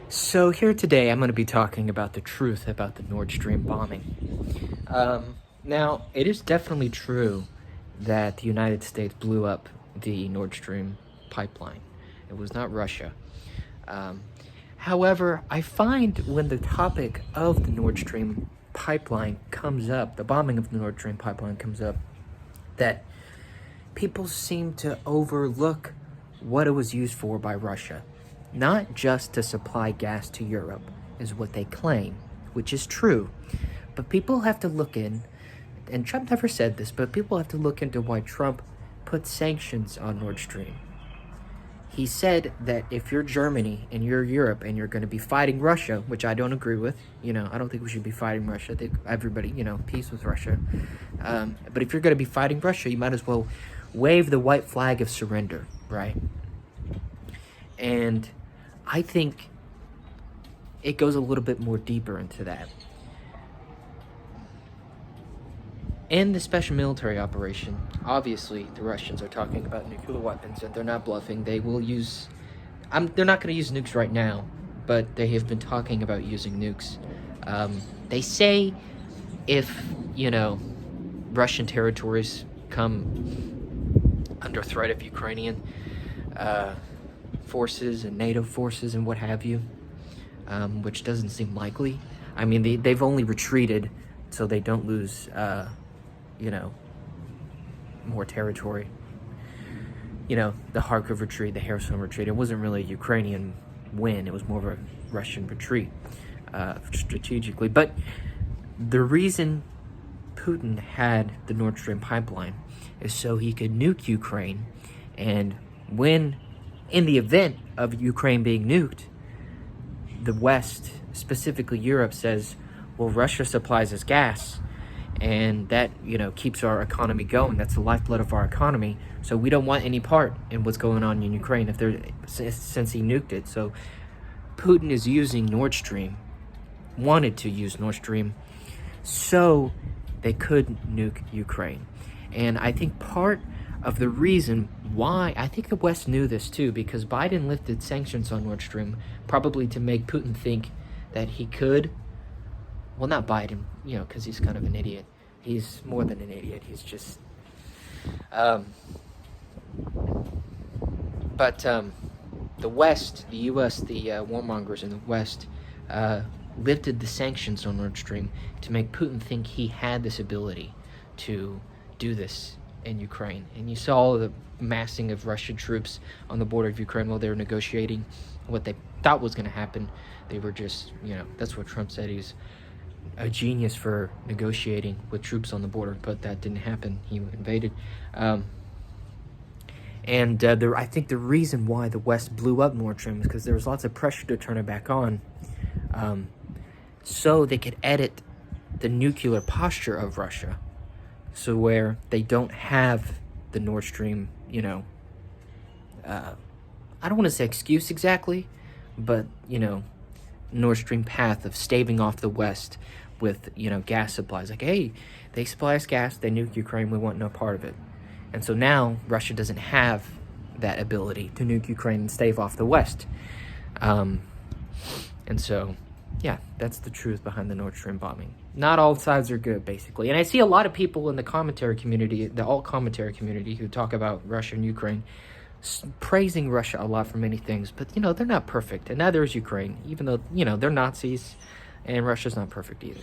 So here today, I'm going to be talking about the truth about the Nord Stream bombing. Now, it is definitely true that the United States blew up the Nord Stream pipeline. It was not Russia. Um, However, I find when the topic of the Nord Stream pipeline comes up, the bombing of the Nord Stream pipeline comes up, that people seem to overlook what it was used for by Russia. Not just to supply gas to Europe, is what they claim, which is true. But people have to look in, and Trump never said this, but people have to look into why Trump put sanctions on Nord Stream. He said that if you're Germany and you're Europe and you're going to be fighting Russia, which I don't agree with, I don't think we should be fighting Russia. I think everybody, peace with Russia. But if you're going to be fighting Russia, you might as well wave the white flag of surrender, right? And I think it goes a little bit more deeper into that. In the special military operation, obviously the Russians are talking about nuclear weapons, and they're not bluffing. They will use... they're not going to use nukes right now, but they have been talking about using nukes. They say if, Russian territories come under threat of Ukrainian forces and NATO forces and what have you, which doesn't seem likely. I mean, they've only retreated so they don't lose... more territory. The Kharkiv retreat, the Kherson retreat, it wasn't really a Ukrainian win. It was more of a Russian retreat, strategically. But the reason Putin had the Nord Stream pipeline is so he could nuke Ukraine, and when, in the event of Ukraine being nuked, the West, specifically Europe, says, well, Russia supplies us gas, and that, keeps our economy going. That's the lifeblood of our economy. So we don't want any part in what's going on in Ukraine since he nuked it. So Putin is using Nord Stream, wanted to use Nord Stream, so they could nuke Ukraine. And I think part of the reason why, I think the West knew this too, because Biden lifted sanctions on Nord Stream, probably to make Putin think that he could, well, not Biden, because he's kind of an idiot. He's more than an idiot. He's just... the West, the U.S., the warmongers in the West, lifted the sanctions on Nord Stream to make Putin think he had this ability to do this in Ukraine. And you saw the massing of Russian troops on the border of Ukraine while they were negotiating what they thought was going to happen. They were just, that's what Trump said. He's a genius for negotiating with troops on the border, but that didn't happen. He invaded. I think the reason why the West blew up Nord Stream is because there was lots of pressure to turn it back on, so they could edit the nuclear posture of Russia, so where they don't have the Nord Stream, I don't want to say excuse exactly, but, Nord Stream path of staving off the West with, gas supplies. Like, hey, they supply us gas, they nuke Ukraine, we want no part of it. And so now Russia doesn't have that ability to nuke Ukraine and stave off the West. And so, yeah, that's the truth behind the Nord Stream bombing. Not all sides are good, basically. And I see a lot of people in the commentary community, the alt commentary community, who talk about Russia and Ukraine, praising Russia a lot for many things, but they're not perfect, and neither is Ukraine, even though they're Nazis, and Russia's not perfect either.